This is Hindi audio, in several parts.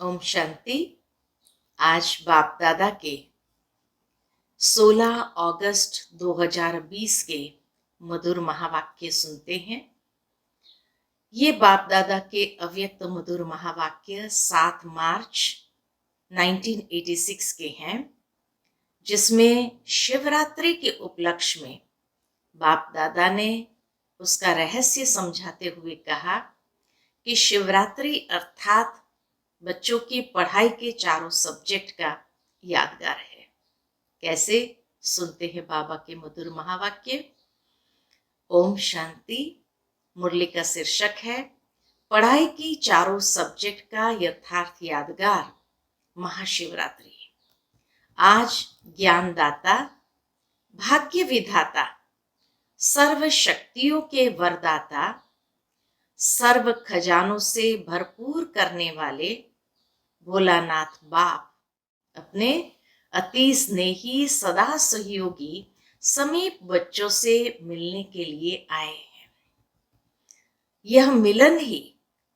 ओम शांति। आज बाप दादा के 16 अगस्त 2020 के मधुर महावाक्य सुनते हैं। ये बाप दादा के अव्यक्त मधुर महावाक्य 7 मार्च 1986 के हैं, जिसमें शिवरात्रि के उपलक्ष्य में बाप दादा ने उसका रहस्य समझाते हुए कहा कि शिवरात्रि अर्थात बच्चों की पढ़ाई के चारों सब्जेक्ट का यादगार है। कैसे? सुनते हैं बाबा के मधुर महावाक्य। ओम शांति। मुरली का शीर्षक है पढ़ाई की चारों सब्जेक्ट का यथार्थ यादगार महाशिवरात्रि। आज ज्ञानदाता, भाग्य विधाता, सर्व शक्तियों के वरदाता, सर्व खजानों से भरपूर करने वाले भोलानाथ बाप अपने अति स्नेही सदा सहयोगी समीप बच्चों से मिलने के लिए आए हैं। यह मिलन ही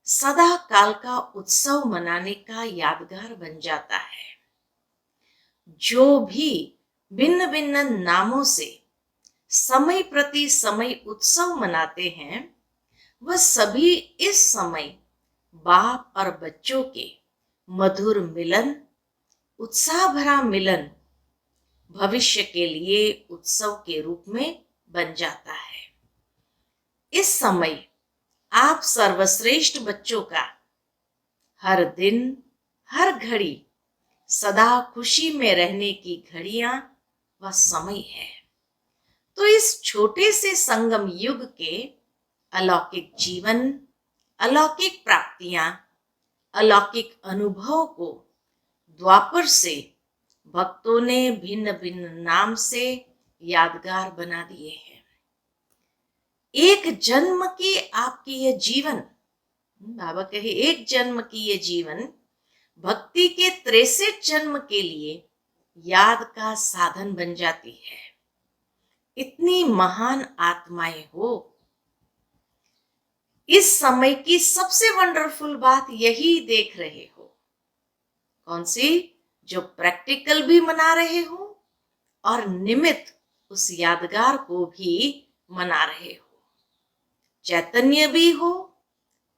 सदा काल का उत्सव मनाने का यादगार बन जाता है। जो भी भिन्न भिन्न नामों से समय प्रति समय उत्सव मनाते हैं, वह सभी इस समय बाप और बच्चों के मधुर मिलन, उत्साह भरा मिलन भविष्य के लिए उत्सव के रूप में बन जाता है। इस समय आप सर्वश्रेष्ठ बच्चों का हर दिन, हर घड़ी सदा खुशी में रहने की घड़ियां व समय है। तो इस छोटे से संगम युग के अलौकिक जीवन, अलौकिक प्राप्तियां, अलौकिक अनुभव को द्वापर से भक्तों ने भिन्न भिन्न नाम से यादगार बना दिए हैं। एक जन्म की आपकी यह जीवन, बाबा कहे एक जन्म की यह जीवन भक्ति के 63 जन्म के लिए याद का साधन बन जाती है। इतनी महान आत्माएं हो। इस समय की सबसे वंडरफुल बात यही देख रहे हो। कौन सी? जो प्रैक्टिकल भी मना रहे हो और निमित्त उस यादगार को भी मना रहे हो। चैतन्य भी हो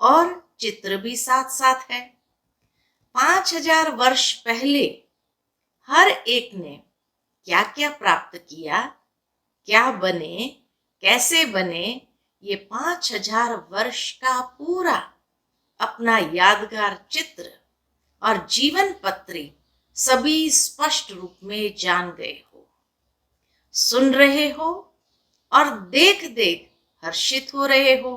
और चित्र भी साथ साथ है। 5000 वर्ष पहले हर एक ने क्या क्या प्राप्त किया, क्या बने, कैसे बने, ये 5000 वर्ष का पूरा अपना यादगार चित्र और जीवन पत्री सभी स्पष्ट रूप में जान गए हो, सुन रहे हो और देख देख हर्षित हो रहे हो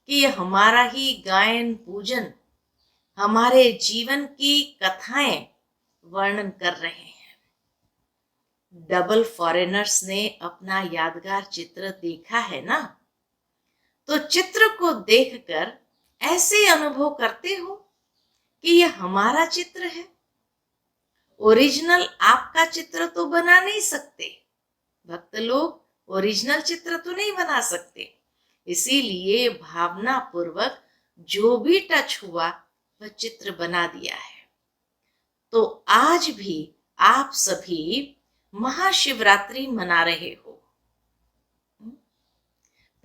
कि यह हमारा ही गायन पूजन, हमारे जीवन की कथाएं वर्णन कर रहे हैं। डबल फॉरेनर्स ने अपना यादगार चित्र देखा है ना, तो चित्र को देखकर ऐसे अनुभव करते हो कि यह हमारा चित्र है। ओरिजिनल आपका चित्र तो बना नहीं सकते। भक्त लोग ओरिजिनल चित्र तो नहीं बना सकते। इसीलिए भावना पूर्वक जो भी टच हुआ वह चित्र बना दिया है। तो आज भी आप सभी महाशिवरात्रि मना रहे हो।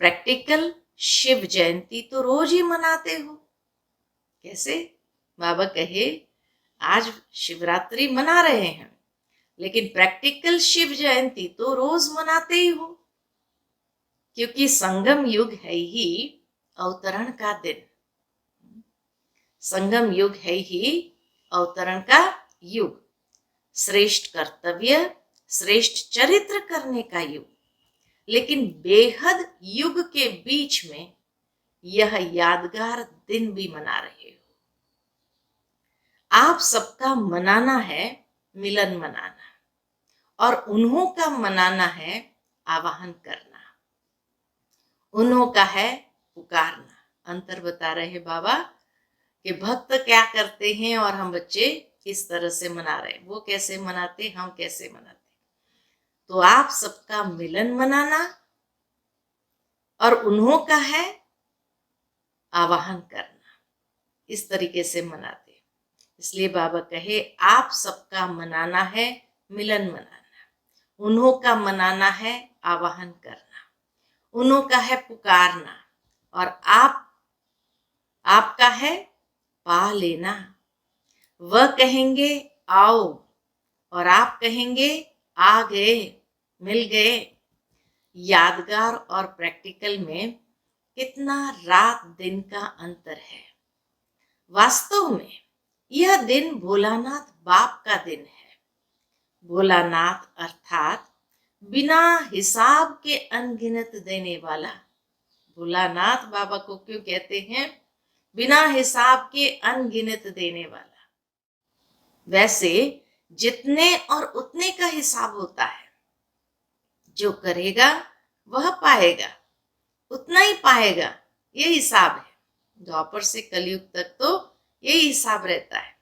प्रैक्टिकल शिव जयंती तो रोज ही मनाते हो। कैसे? बाबा कहे आज शिवरात्रि मना रहे हैं, लेकिन प्रैक्टिकल शिव जयंती तो रोज मनाते ही हो, क्योंकि संगम युग है ही अवतरण का दिन। संगम युग है ही अवतरण का युग, श्रेष्ठ कर्तव्य, श्रेष्ठ चरित्र करने का युग। लेकिन बेहद युग के बीच में यह यादगार दिन भी मना रहे हो। आप सबका मनाना है मिलन मनाना, और उन्हों का मनाना है आवाहन करना, उन्हों का है पुकारना। अंतर बता रहे बाबा कि भक्त क्या करते हैं और हम बच्चे किस तरह से मना रहे हैं। वो कैसे मनाते, हम कैसे मनाते। तो आप सबका मिलन मनाना और उन्हों का है आवाहन करना। इस तरीके से मनाते। इसलिए बाबा कहे आप सबका मनाना है मिलन मनाना, उन्हों का मनाना है आवाहन करना, उन्हों का है पुकारना, और आपका है पा लेना। वह कहेंगे आओ और आप कहेंगे आ गए, मिल गए। यादगार और प्रैक्टिकल में कितना रात दिन का अंतर है। वास्तव में यह दिन भोलानाथ बाप का दिन है। भोलानाथ अर्थात बिना हिसाब के अनगिनत देने वाला। भोलानाथ बाबा को क्यों कहते हैं? बिना हिसाब के अनगिनत देने वाला। वैसे जितने और उतने का हिसाब होता है, जो करेगा वह पाएगा, उतना ही पाएगा, ये हिसाब है। द्वापर से कलयुग तक तो यही हिसाब रहता है।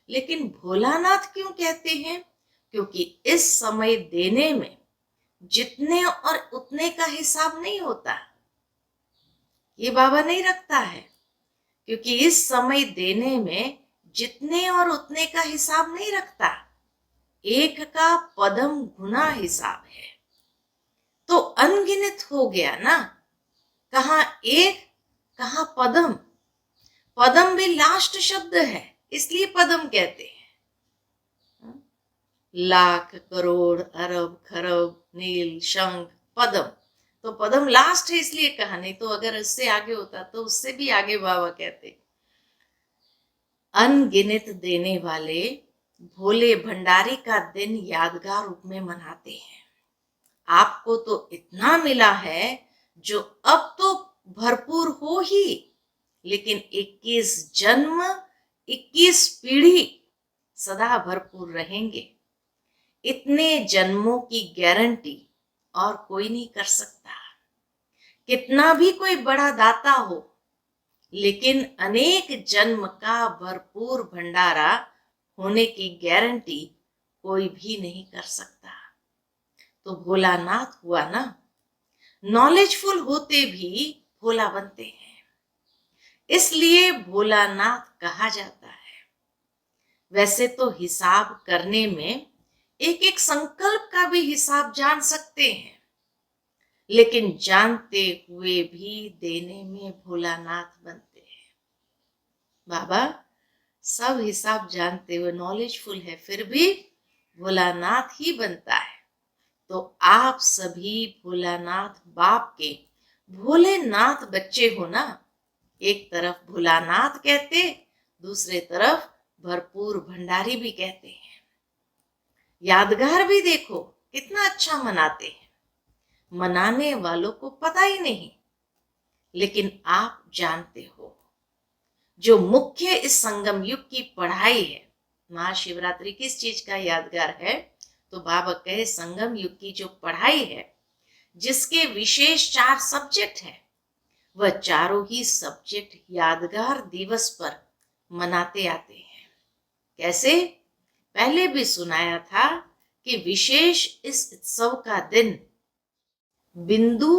लेकिन भोलानाथ क्यों कहते हैं? क्योंकि इस समय देने में जितने और उतने का हिसाब नहीं होता, ये बाबा नहीं रखता है। क्योंकि इस समय देने में जितने और उतने का हिसाब नहीं रखता, एक का पदम गुना हिसाब है। तो अनगिनत हो गया ना, कहाँ एक कहाँ पदम। पदम भी लास्ट शब्द है, इसलिए पदम कहते हैं। लाख करोड़ अरब खरब नील शंख पदम, तो पदम लास्ट है इसलिए कहा, नहीं तो अगर इससे आगे होता तो उससे भी आगे बाबा कहते। अनगिनत देने वाले भोले भंडारी का दिन यादगार रूप में मनाते हैं। आपको तो इतना मिला है जो अब तो भरपूर हो ही, लेकिन 21 जन्म 21 पीढ़ी सदा भरपूर रहेंगे। इतने जन्मों की गारंटी और कोई नहीं कर सकता। कितना भी कोई बड़ा दाता हो, लेकिन अनेक जन्म का भरपूर भंडारा होने की गारंटी कोई भी नहीं कर सकता। तो भोलानाथ हुआ ना, नॉलेजफुल होते भी भोला बनते हैं, इसलिए भोलानाथ कहा जाता है। वैसे तो हिसाब करने में एक एक संकल्प का भी हिसाब जान सकते हैं, लेकिन जानते हुए भी देने में भोलानाथ बनते हैं। बाबा सब हिसाब जानते हुए नॉलेजफुल है, फिर भी भोलानाथ ही बनता है। तो आप सभी भोलानाथ बाप के भोलेनाथ बच्चे हो ना। एक तरफ भोलानाथ कहते, दूसरे तरफ भरपूर भंडारी भी कहते हैं। यादगार भी देखो कितना अच्छा मनाते हैं। मनाने वालों को पता ही नहीं, लेकिन आप जानते हो। जो मुख्य इस संगम युग की पढ़ाई है, महाशिवरात्रि किस चीज का यादगार है? तो बाबा कहे संगम युग की जो पढ़ाई है, जिसके विशेष 4 सब्जेक्ट है, वह चारों ही सब्जेक्ट यादगार दिवस पर मनाते आते हैं। कैसे? पहले भी सुनाया था कि विशेष इस उत्सव का दिन बिंदु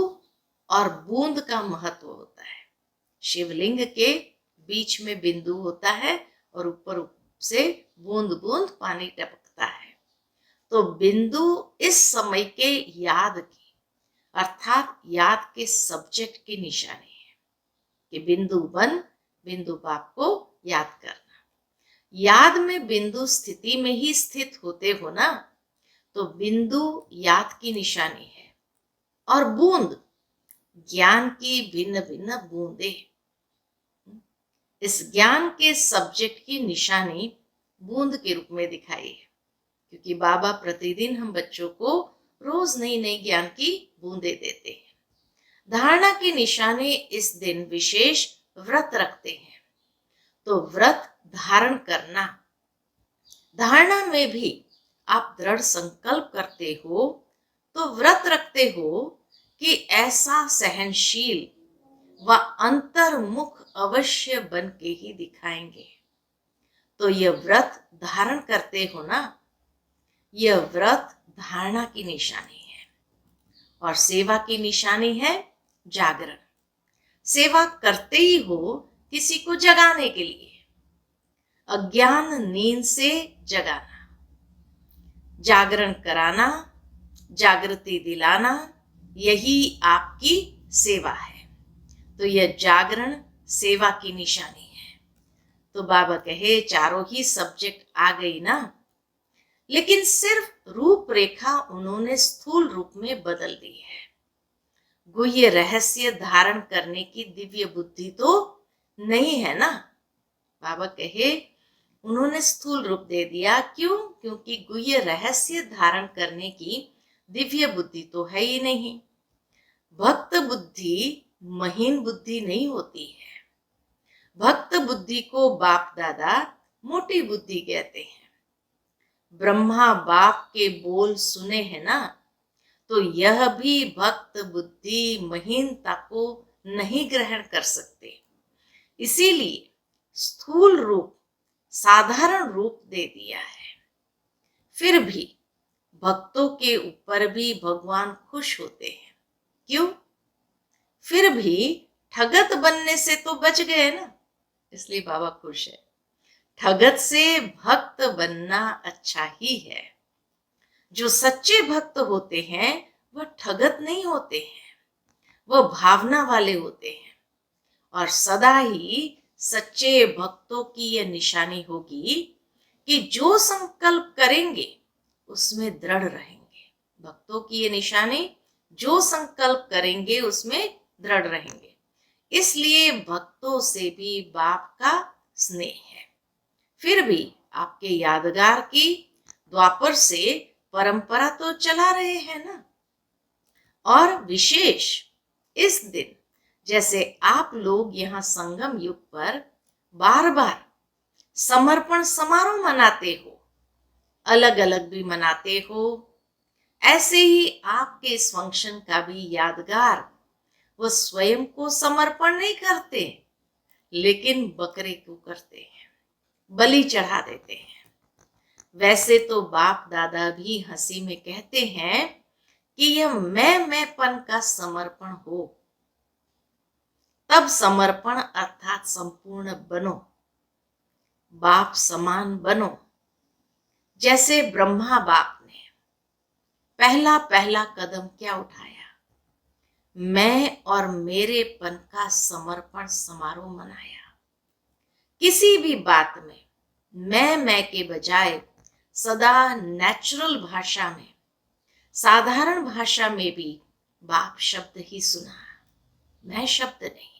और बूंद का महत्व होता है। शिवलिंग के बीच में बिंदु होता है और ऊपर से बूंद बूंद पानी टपकता है। तो बिंदु इस समय के याद की, अर्थात याद के सब्जेक्ट की निशानी है कि बिंदु 1 बिंदु बाप को याद करना। याद में बिंदु स्थिति में ही स्थित होते हो ना, तो बिंदु याद की निशानी है, और बूंद ज्ञान की भिन्न भिन्न बूंदे। इस ज्ञान के सब्जेक्ट की निशानी बूंद के रूप में दिखाई है, क्योंकि बाबा प्रतिदिन हम बच्चों को रोज नई नई ज्ञान की बूंदे देते हैं। धारणा की निशानी इस दिन विशेष व्रत रखते हैं। तो व्रत धारण करना, धारणा में भी आप दृढ़ संकल्प करते हो, तो व्रत रखते हो कि ऐसा सहनशील व अंतर्मुख अवश्य बन के ही दिखाएंगे। तो यह व्रत धारण करते हो ना, यह व्रत धारणा की निशानी है। और सेवा की निशानी है जागरण। सेवा करते ही हो किसी को जगाने के लिए। अज्ञान नींद से जगाना, जागरण कराना, जागृति दिलाना, यही आपकी सेवा है। तो यह जागरण सेवा की निशानी है। तो बाबा कहे चारों ही सब्जेक्ट आ गई ना, लेकिन सिर्फ रूपरेखा उन्होंने स्थूल रूप में बदल दी है। गुह्य रहस्य धारण करने की दिव्य बुद्धि तो नहीं है ना। बाबा कहे उन्होंने स्थूल रूप दे दिया। क्यों? क्योंकि गुह्य रहस्य धारण करने की दिव्य बुद्धि तो है ही नहीं। भक्त बुद्धि महीन बुद्धि नहीं होती है। भक्त बुद्धि को बाप दादा मोटी बुद्धि कहते हैं। ब्रह्मा बाप के बोल सुने हैं ना, तो यह भी भक्त बुद्धि महीनता को नहीं ग्रहण कर सकते। इसीलिए स्थूल रूप साधारण रूप दे दिया है। फिर भी भक्तों के ऊपर भी भगवान खुश होते हैं। क्यों? फिर भी ठगत बनने से तो बच गए ना, इसलिए बाबा खुश है। ठगत से भक्त बनना अच्छा ही है। जो सच्चे भक्त होते हैं वह ठगत नहीं होते हैं, वह भावना वाले होते हैं। और सदा ही सच्चे भक्तों की यह निशानी होगी कि जो संकल्प करेंगे उसमें दृढ़ रहेंगे। भक्तों की ये निशानी, जो संकल्प करेंगे उसमें दृढ़ रहेंगे। इसलिए भक्तों से भी बाप का स्नेह है। फिर भी आपके यादगार की द्वापर से परंपरा तो चला रहे हैं ना। और विशेष इस दिन जैसे आप लोग यहाँ संगम युग पर बार बार समर्पण समारोह मनाते हो, अलग अलग भी मनाते हो, ऐसे ही आपके इस फंक्शन का भी यादगार वो स्वयं को समर्पण नहीं करते, लेकिन बकरे को करते हैं, बलि चढ़ा देते हैं। वैसे तो बाप दादा भी हंसी में कहते हैं कि यह मैंपन का समर्पण हो। तब समर्पण अर्थात संपूर्ण बनो, बाप समान बनो। जैसे ब्रह्मा बाप ने पहला पहला कदम क्या उठाया? मैं और मेरेपन का समर्पण समारोह मनाया। किसी भी बात में मैं के बजाय सदा नेचुरल भाषा में, साधारण भाषा में भी बाप शब्द ही सुना, मैं शब्द नहीं।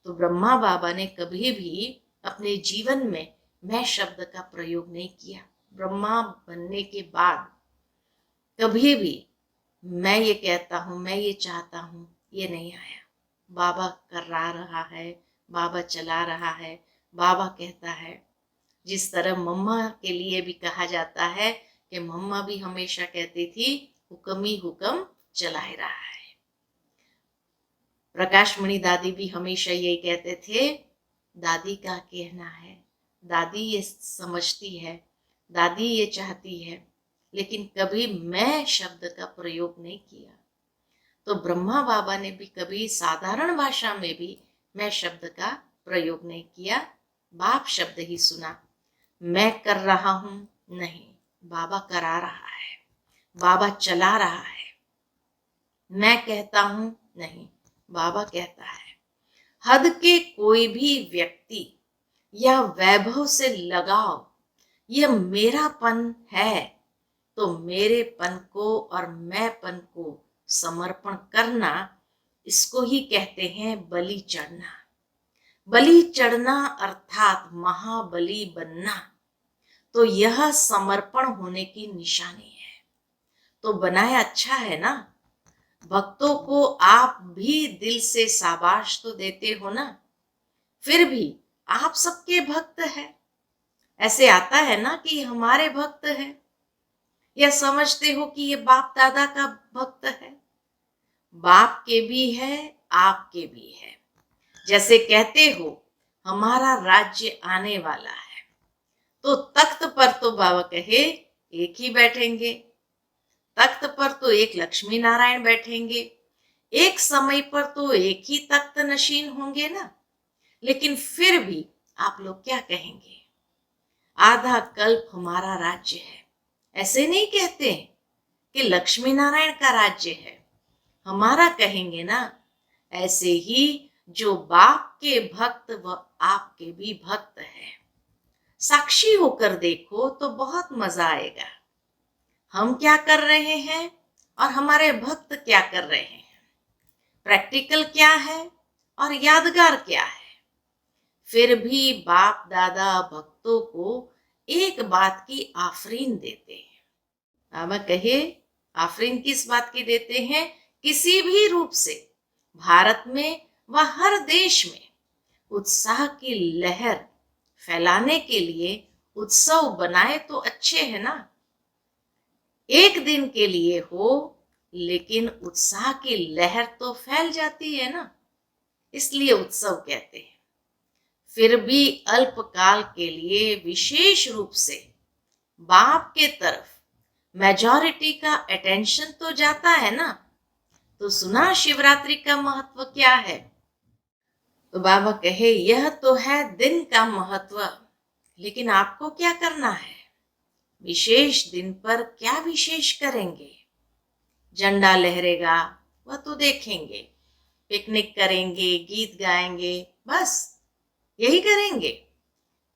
तो ब्रह्मा बाबा ने कभी भी अपने जीवन में मैं शब्द का प्रयोग नहीं किया। ब्रह्मा बनने के बाद कभी भी मैं ये कहता हूँ, मैं ये चाहता हूँ, ये नहीं आया। बाबा करा रहा है, बाबा चला रहा है, बाबा कहता है। जिस तरह मम्मा के लिए भी कहा जाता है कि मम्मा भी हमेशा कहती थी हुक्म ही हुक्म चलाए रहा है। प्रकाश मणि दादी भी हमेशा यही कहते थे, दादी का कहना है, दादी ये समझती है, दादी ये चाहती है, लेकिन कभी मैं शब्द का प्रयोग नहीं किया। तो ब्रह्मा बाबा ने भी कभी साधारण भाषा में भी मैं शब्द का प्रयोग नहीं किया, बाप शब्द ही सुना। मैं कर रहा हूं नहीं, बाबा करा रहा है, बाबा चला रहा है। मैं कहता हूं नहीं, बाबा कहता है। हद के कोई भी व्यक्ति या वैभव से लगाव, यह मेरापन है, तो मेरेपन को और मैंपन को समर्पण करना, इसको ही कहते हैं बलि चढ़ना। बलि चढ़ना अर्थात महाबली बनना, तो यह समर्पण होने की निशानी है। तो बनाया अच्छा है ना। भक्तों को आप भी दिल से शाबाश तो देते हो ना, फिर भी आप सबके भक्त हैं। ऐसे आता है ना कि हमारे भक्त हैं, या समझते हो कि ये बाप दादा का भक्त है। बाप के भी है, आपके भी है। जैसे कहते हो हमारा राज्य आने वाला है, तो तख्त पर तो बाबा कहे एक ही बैठेंगे, तख्त पर तो एक लक्ष्मी नारायण बैठेंगे, एक समय पर तो एक ही तख्त नशीन होंगे ना। लेकिन फिर भी आप लोग क्या कहेंगे? आधा कल्प हमारा राज्य है। ऐसे नहीं कहते कि लक्ष्मी नारायण का राज्य है, हमारा कहेंगे ना। ऐसे ही जो बाप के भक्त व आपके भी भक्त है, साक्षी होकर देखो तो बहुत मजा आएगा। हम क्या कर रहे हैं और हमारे भक्त क्या कर रहे हैं, प्रैक्टिकल क्या है और यादगार क्या है। फिर भी बाप दादा भक्तों को एक बात की आफरीन देते हैं। बाबा कहे, आफरीन किस बात की देते हैं? किसी भी रूप से भारत में व हर देश में उत्साह की लहर फैलाने के लिए उत्सव बनाए तो अच्छे है ना। एक दिन के लिए हो, लेकिन उत्साह की लहर तो फैल जाती है ना, इसलिए उत्सव कहते हैं। फिर भी अल्पकाल के लिए विशेष रूप से बाप के तरफ मेजॉरिटी का अटेंशन तो जाता है ना। तो सुना शिवरात्रि का महत्व क्या है? तो बाबा कहे, यह तो है दिन का महत्व, लेकिन आपको क्या करना है? विशेष दिन पर क्या विशेष करेंगे? झंडा लहरेगा वह तो देखेंगे, पिकनिक करेंगे, गीत गाएंगे, बस यही करेंगे।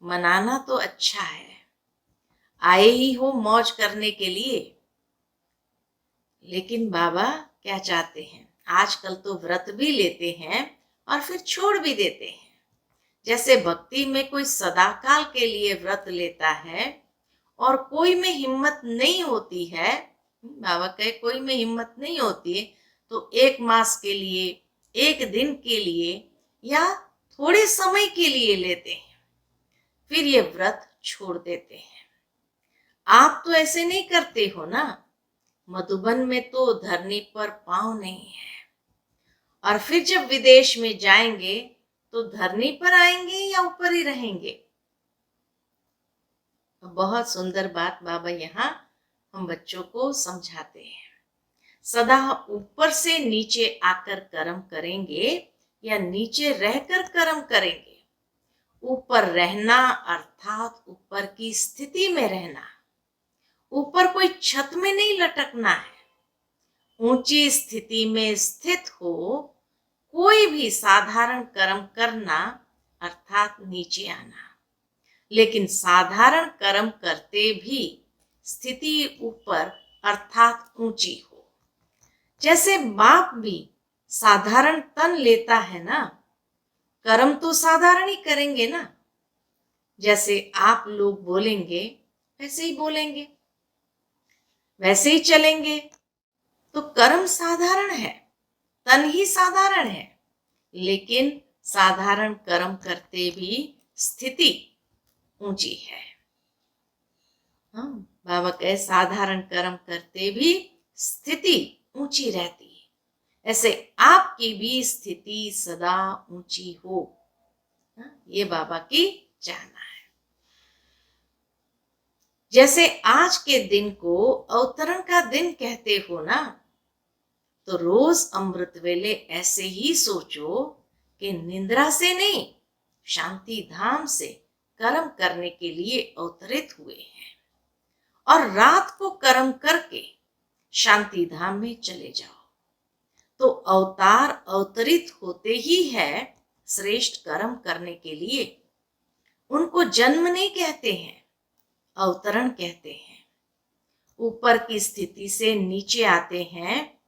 मनाना तो अच्छा है, आए ही हो मौज करने के लिए। लेकिन बाबा क्या चाहते हैं? आजकल तो व्रत भी लेते हैं और फिर छोड़ भी देते हैं। जैसे भक्ति में कोई सदाकाल के लिए व्रत लेता है और कोई में हिम्मत नहीं होती है, बाबा कहे कोई में हिम्मत नहीं होती है, तो 1 मास के लिए, 1 दिन के लिए या थोड़े समय के लिए लेते हैं, फिर ये व्रत छोड़ देते हैं। आप तो ऐसे नहीं करते हो ना। मधुबन में तो धरनी पर पांव नहीं है, और फिर जब विदेश में जाएंगे तो धरनी पर आएंगे या ऊपर ही रहेंगे? बहुत सुंदर बात बाबा यहाँ हम बच्चों को समझाते हैं। सदा ऊपर से नीचे आकर कर्म करेंगे या नीचे रहकर कर्म करेंगे? ऊपर रहना अर्थात ऊपर की स्थिति में रहना, ऊपर कोई छत में नहीं लटकना है। ऊंची स्थिति में स्थित हो कोई भी साधारण कर्म करना अर्थात नीचे आना। लेकिन साधारण कर्म करते भी स्थिति ऊपर अर्थात ऊंची हो। जैसे बाप भी साधारण तन लेता है ना, कर्म तो साधारण ही करेंगे ना। जैसे आप लोग बोलेंगे वैसे ही बोलेंगे, वैसे ही चलेंगे। तो कर्म साधारण है, तन ही साधारण है, लेकिन साधारण कर्म करते भी स्थिति ऊंची है। हाँ, बाबा कहे साधारण कर्म करते भी स्थिति ऊंची रहती है। ऐसे आपकी भी स्थिति सदा ऊंची हो, हाँ, ये बाबा की चाहना है। जैसे आज के दिन को अवतरण का दिन कहते हो ना, तो रोज अमृत वेले ऐसे ही सोचो कि निंद्रा से नहीं, शांति धाम से कर्म करने के लिए अवतरित हुए हैं, और रात को कर्म करके शांति धाम में चले जाओ। तो अवतार अवतरित होते ही है श्रेष्ठ कर्म करने के लिए। उनको जन्म नहीं कहते हैं, अवतरण कहते हैं। ऊपर की स्थिति से नीचे आते हैं,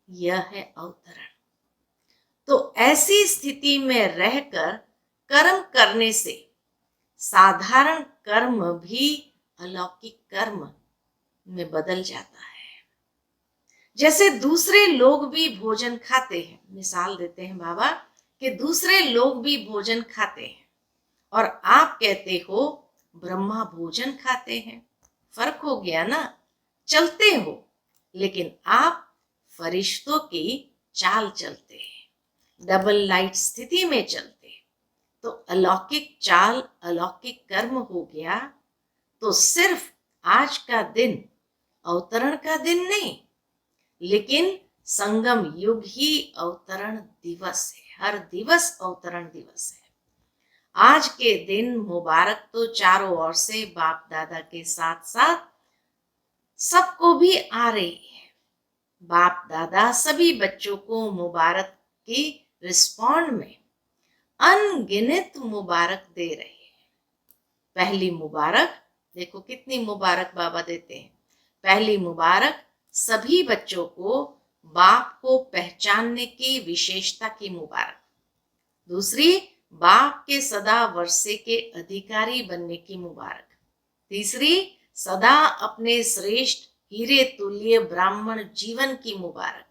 यह है अवतरण। तो ऐसी स्थिति में रहकर कर्म करने से साधारण कर्म भी अलौकिक कर्म में बदल जाता है। जैसे दूसरे लोग भी भोजन खाते हैं, मिसाल देते हैं बाबा कि दूसरे लोग भी भोजन खाते हैं और आप कहते हो ब्रह्मा भोजन खाते हैं। फर्क हो गया ना। चलते हो, लेकिन आप फरिश्तों की चाल चलते हैं, डबल लाइट स्थिति में चलते। तो अलौकिक चाल, अलौकिक कर्म हो गया। तो सिर्फ आज का दिन अवतरण का दिन नहीं, लेकिन संगम युग ही अवतरण दिवस है। हर दिवस अवतरण दिवस है। आज के दिन मुबारक तो चारों ओर से बाप दादा के साथ साथ सबको भी आ रही है। बाप दादा सभी बच्चों को मुबारक की रिस्पॉन्ड में अनगिनत मुबारक दे रहे हैं। पहली मुबारक, देखो कितनी मुबारक बाबा देते हैं। पहली मुबारक सभी बच्चों को बाप को पहचानने की विशेषता की मुबारक। दूसरी, बाप के सदा वर्षे के अधिकारी बनने की मुबारक। तीसरी, सदा अपने श्रेष्ठ हीरे तुल्य ब्राह्मण जीवन की मुबारक।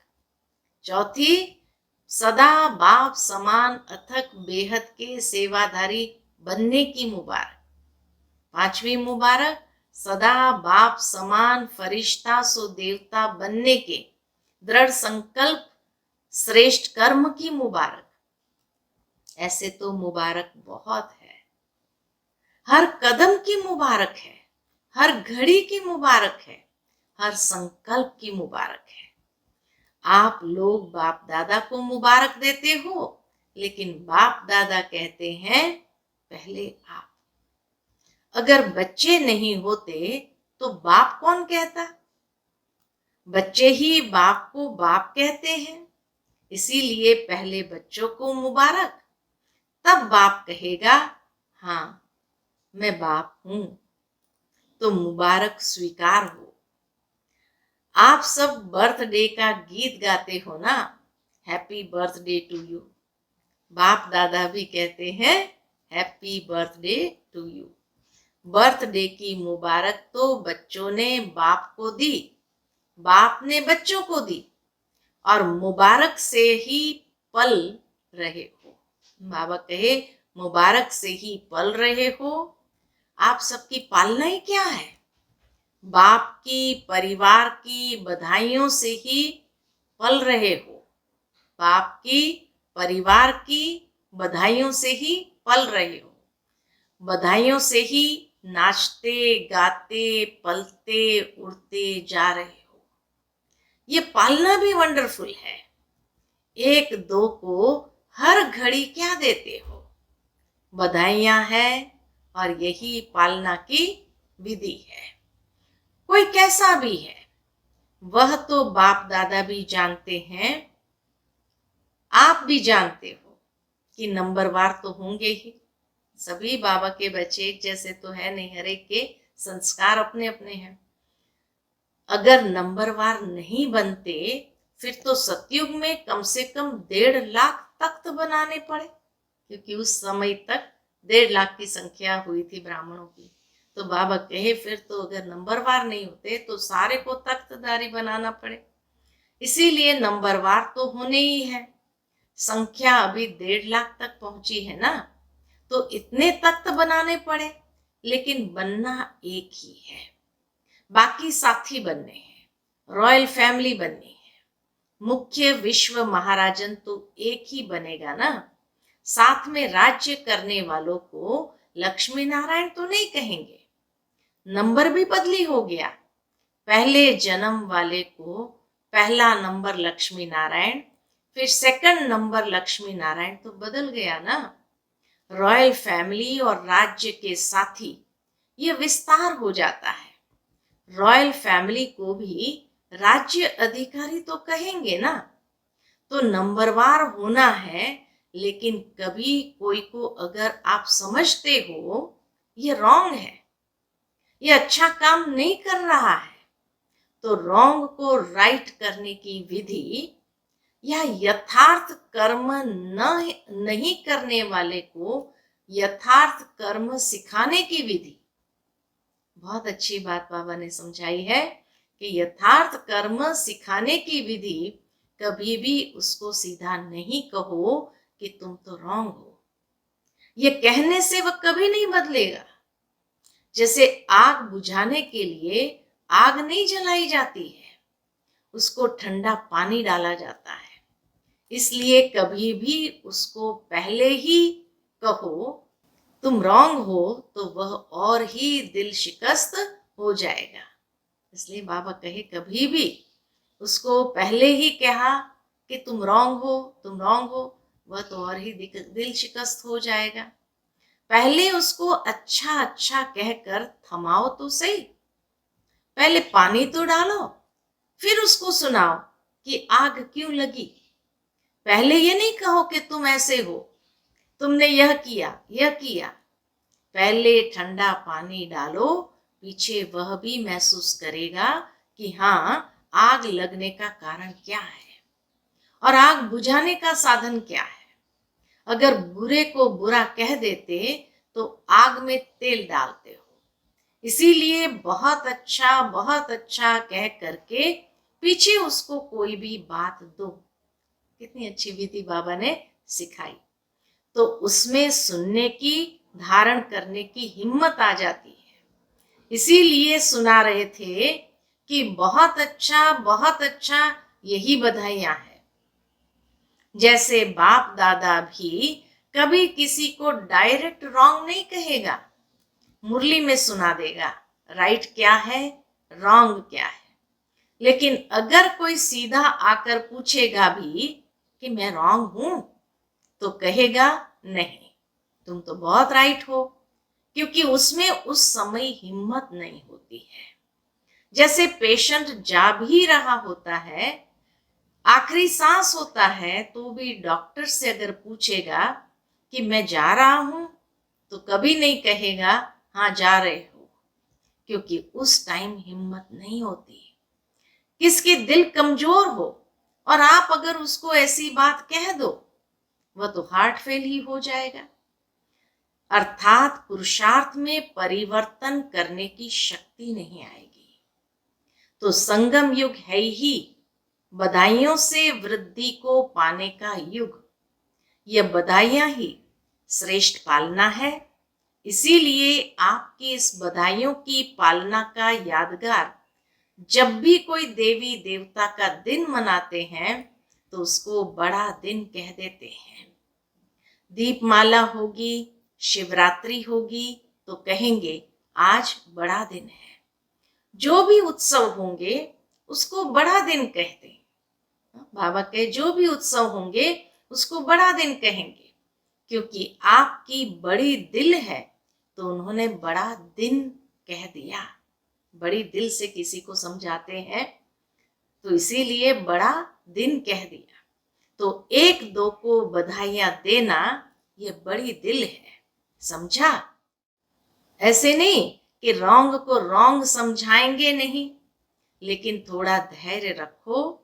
चौथी, सदा बाप समान अथक बेहद के सेवाधारी बनने की मुबारक। पांचवी मुबारक, सदा बाप समान फरिश्ता सो देवता बनने के दृढ़ संकल्प श्रेष्ठ कर्म की मुबारक। ऐसे तो मुबारक बहुत है, हर कदम की मुबारक है, हर घड़ी की मुबारक है, हर संकल्प की मुबारक है। आप लोग बाप दादा को मुबारक देते हो, लेकिन बाप दादा कहते हैं पहले आप। अगर बच्चे नहीं होते तो बाप कौन कहता? बच्चे ही बाप को बाप कहते हैं। इसीलिए पहले बच्चों को मुबारक, तब बाप कहेगा हाँ मैं बाप हूं, तो मुबारक स्वीकार हो। आप सब बर्थडे का गीत गाते हो ना, हैप्पी बर्थडे टू यू। बाप दादा भी कहते हैं happy birthday to you. Birthday की मुबारक तो बच्चों ने बाप को दी, बाप ने बच्चों को दी, और मुबारक से ही पल रहे हो। बाबा कहे मुबारक से ही पल रहे हो। आप सबकी पालना ही क्या है? बाप की परिवार की बधाइयों से ही पल रहे हो। बाप की परिवार की बधाइयों से ही पल रहे हो। बधाइयों से ही नाचते गाते पलते उड़ते जा रहे हो। ये पालना भी वंडरफुल है। एक दो को हर घड़ी क्या देते हो? बधाइयां हैं, और यही पालना की विधि है। कोई कैसा भी है, वह तो बाप दादा भी जानते हैं, आप भी जानते हो कि नंबरवार तो होंगे ही। सभी बाबा के बच्चे एक जैसे तो है नहीं, हर एक के संस्कार अपने अपने हैं। अगर नंबरवार नहीं बनते फिर तो सतयुग में कम से कम 1.5 लाख तख्त बनाने पड़े, क्योंकि उस समय तक 1.5 लाख की संख्या हुई थी ब्राह्मणों की। तो बाबा कहे फिर तो अगर नंबरवार नहीं होते तो सारे को तख्तदारी बनाना पड़े। इसीलिए नंबरवार तो होने ही है। संख्या अभी 1.5 लाख तक पहुंची है ना, तो इतने तख्त बनाने पड़े, लेकिन बनना एक ही है। बाकी साथी बनने हैं, रॉयल फैमिली बननी है। मुख्य विश्व महाराजन तो एक ही बनेगा ना। साथ में राज्य करने वालों को लक्ष्मी नारायण तो नहीं कहेंगे। नंबर भी बदली हो गया। पहले जन्म वाले को पहला नंबर लक्ष्मी नारायण, फिर सेकंड नंबर लक्ष्मी नारायण तो बदल गया ना। रॉयल फैमिली और राज्य के साथी ये विस्तार हो जाता है। रॉयल फैमिली को भी राज्य अधिकारी तो कहेंगे ना। तो नंबरवार होना है, लेकिन कभी कोई को अगर आप समझते हो ये रॉन्ग है, ये अच्छा काम नहीं कर रहा है, तो रॉन्ग को राइट करने की विधि या यथार्थ कर्म नहीं करने वाले को यथार्थ कर्म सिखाने की विधि। बहुत अच्छी बात बाबा ने समझाई है कि यथार्थ कर्म सिखाने की विधि। कभी भी उसको सीधा नहीं कहो कि तुम तो रॉन्ग हो। ये कहने से वह कभी नहीं बदलेगा। जैसे आग बुझाने के लिए आग नहीं जलाई जाती है, उसको ठंडा पानी डाला जाता है। इसलिए कभी भी उसको पहले ही कहो तुम रॉन्ग हो, तो वह और ही दिल शिकस्त हो जाएगा। इसलिए बाबा कहे कभी भी उसको पहले ही कहा कि तुम रॉन्ग हो, तुम रॉन्ग हो, वह तो और ही दिल शिकस्त हो जाएगा। पहले उसको अच्छा अच्छा कहकर थमाओ तो सही। पहले पानी तो डालो, फिर उसको सुनाओ कि आग क्यों लगी। पहले ये नहीं कहो कि तुम ऐसे हो, तुमने यह किया यह किया। पहले ठंडा पानी डालो, पीछे वह भी महसूस करेगा कि हाँ, आग लगने का कारण क्या है और आग बुझाने का साधन क्या है। अगर बुरे को बुरा कह देते तो आग में तेल डालते हो। इसीलिए बहुत अच्छा कह करके पीछे उसको कोई भी बात दो। कितनी अच्छी विधि बाबा ने सिखाई। तो उसमें सुनने की, धारण करने की हिम्मत आ जाती है। इसीलिए सुना रहे थे कि बहुत अच्छा, यही बधाइयां हैं। जैसे बाप दादा भी कभी किसी को डायरेक्ट रॉन्ग नहीं कहेगा, मुरली में सुना देगा राइट क्या है, रॉन्ग क्या है। लेकिन अगर कोई सीधा आकर पूछेगा भी कि मैं रॉन्ग हूं, तो कहेगा नहीं, तुम तो बहुत राइट हो, क्योंकि उसमें उस समय हिम्मत नहीं होती है। जैसे पेशेंट जा भी रहा होता है, आखिरी सांस होता है, तो भी डॉक्टर से अगर पूछेगा कि मैं जा रहा हूं, तो कभी नहीं कहेगा हाँ जा रहे हो, क्योंकि उस टाइम हिम्मत नहीं होती। किसकी दिल कमजोर हो और आप अगर उसको ऐसी बात कह दो, वह तो हार्ट फेल ही हो जाएगा। अर्थात पुरुषार्थ में परिवर्तन करने की शक्ति नहीं आएगी। तो संगम युग है ही बधाइयों से वृद्धि को पाने का युग। यह बधाइयां ही श्रेष्ठ पालना है। इसीलिए आपकी इस बधाइयों की पालना का यादगार जब भी कोई देवी देवता का दिन मनाते हैं, तो उसको बड़ा दिन कह देते हैं। दीपमाला होगी, शिवरात्रि होगी, तो कहेंगे आज बड़ा दिन है। जो भी उत्सव होंगे उसको बड़ा दिन कहते हैं। बाबा के जो भी उत्सव होंगे उसको बड़ा दिन कहेंगे, क्योंकि आपकी बड़ी दिल है, तो उन्होंने बड़ा दिन कह दिया। बड़ी दिल से किसी को समझाते हैं, तो इसीलिए बड़ा दिन कह दिया। तो एक दो को बधाइयां देना ये बड़ी दिल है, समझा। ऐसे नहीं कि रॉन्ग को रॉन्ग समझाएंगे नहीं, लेकिन थोड़ा धैर्य रखो।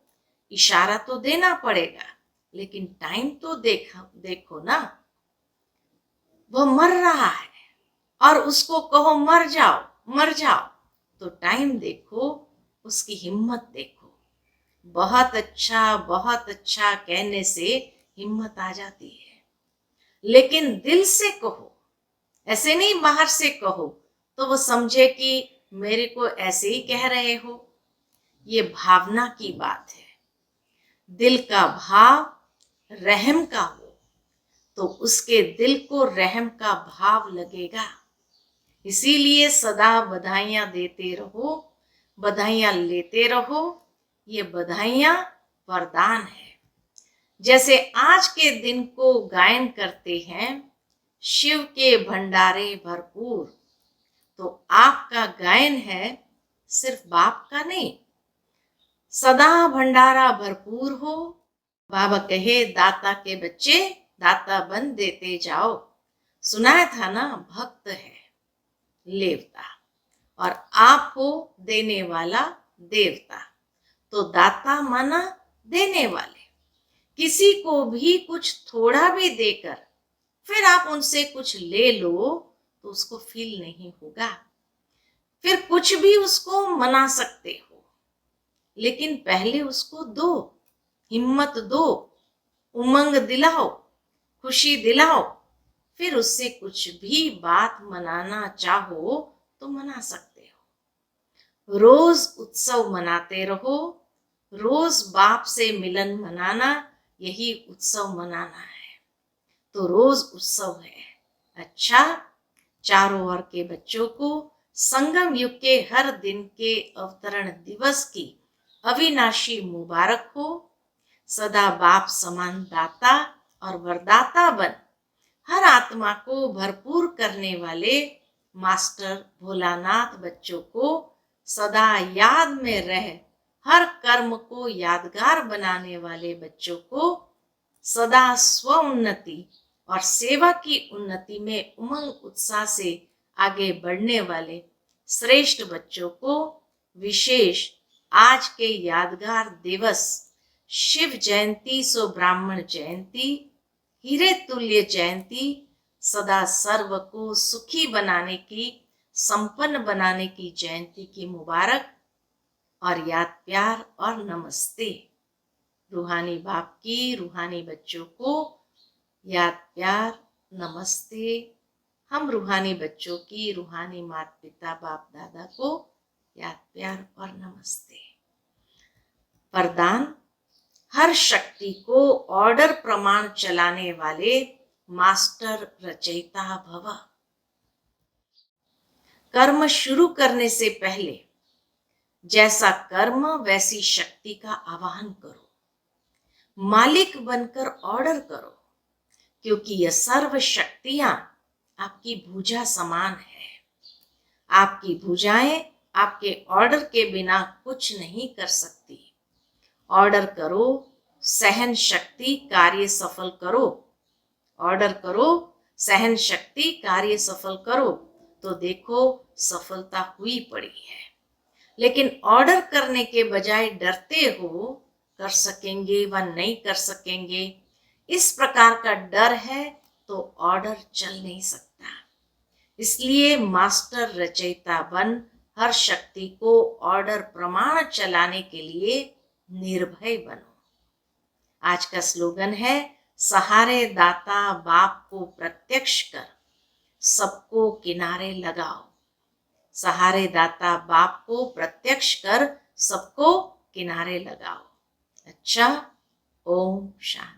इशारा तो देना पड़ेगा, लेकिन टाइम तो देखो ना। वो मर रहा है और उसको कहो मर जाओ मर जाओ, तो टाइम देखो, उसकी हिम्मत देखो। बहुत अच्छा कहने से हिम्मत आ जाती है। लेकिन दिल से कहो, ऐसे नहीं बाहर से कहो तो वो समझे कि मेरे को ऐसे ही कह रहे हो। ये भावना की बात है। दिल का भाव रहम का हो, तो उसके दिल को रहम का भाव लगेगा। इसीलिए सदा बधाइयां देते रहो, बधाइयां लेते रहो। ये बधाइयां वरदान है। जैसे आज के दिन को गायन करते हैं, शिव के भंडारे भरपूर, तो आपका गायन है सिर्फ बाप का नहीं, सदा भंडारा भरपूर हो। बाबा कहे दाता के बच्चे दाता बन देते जाओ। सुनाया था ना, भक्त है लेवता और आप हो देने वाला देवता। तो दाता माना देने वाले। किसी को भी कुछ थोड़ा भी देकर फिर आप उनसे कुछ ले लो, तो उसको फील नहीं होगा। फिर कुछ भी उसको मना सकते हो, लेकिन पहले उसको दो, हिम्मत दो, उमंग दिलाओ, खुशी दिलाओ। फिर उससे कुछ भी बात मनाना चाहो तो मना सकते हो। रोज उत्सव मनाते रहो। रोज बाप से मिलन मनाना, यही उत्सव मनाना है। तो रोज उत्सव है। अच्छा, चारों ओर के बच्चों को संगम युग के हर दिन के अवतरण दिवस की अविनाशी मुबारक हो। सदा बाप समान दाता और वरदाता बन हर आत्मा को भरपूर करने वाले मास्टर भोलानाथ बच्चों को सदा याद में रह हर कर्म को यादगार बनाने वाले बच्चों को सदा स्व उन्नति और सेवा की उन्नति में उमंग उत्साह से आगे बढ़ने वाले श्रेष्ठ बच्चों को विशेष आज के यादगार दिवस शिव जयंती सो ब्राह्मण जयंती हीरे तुल्य जयंती सदा सर्व को सुखी बनाने की संपन्न बनाने की जयंती की मुबारक और याद प्यार और नमस्ते। रूहानी बाप की रूहानी बच्चों को याद प्यार नमस्ते। हम रूहानी बच्चों की रूहानी माता पिता बाप दादा को याद प्यार और नमस्ते। वरदान, हर शक्ति को ऑर्डर प्रमाण चलाने वाले मास्टर रचयिता भव। कर्म शुरू करने से पहले जैसा कर्म वैसी शक्ति का आवाहन करो, मालिक बनकर ऑर्डर करो, क्योंकि यह सर्व शक्तियां आपकी भुजा समान है। आपकी भुजाएं आपके ऑर्डर के बिना कुछ नहीं कर सकती। ऑर्डर करो, सहन शक्ति कार्य सफल करो। ऑर्डर करो, सहन शक्ति कार्य सफल करो, तो देखो सफलता हुई पड़ी है। लेकिन ऑर्डर करने के बजाय डरते हो, कर सकेंगे व नहीं कर सकेंगे, इस प्रकार का डर है तो ऑर्डर चल नहीं सकता। इसलिए मास्टर रचयिता बन हर शक्ति को ऑर्डर प्रमाण चलाने के लिए निर्भय बनो। आज का स्लोगन है, सहारे दाता बाप को प्रत्यक्ष कर सबको किनारे लगाओ। सहारे दाता बाप को प्रत्यक्ष कर सबको किनारे लगाओ। अच्छा, ओम शांति।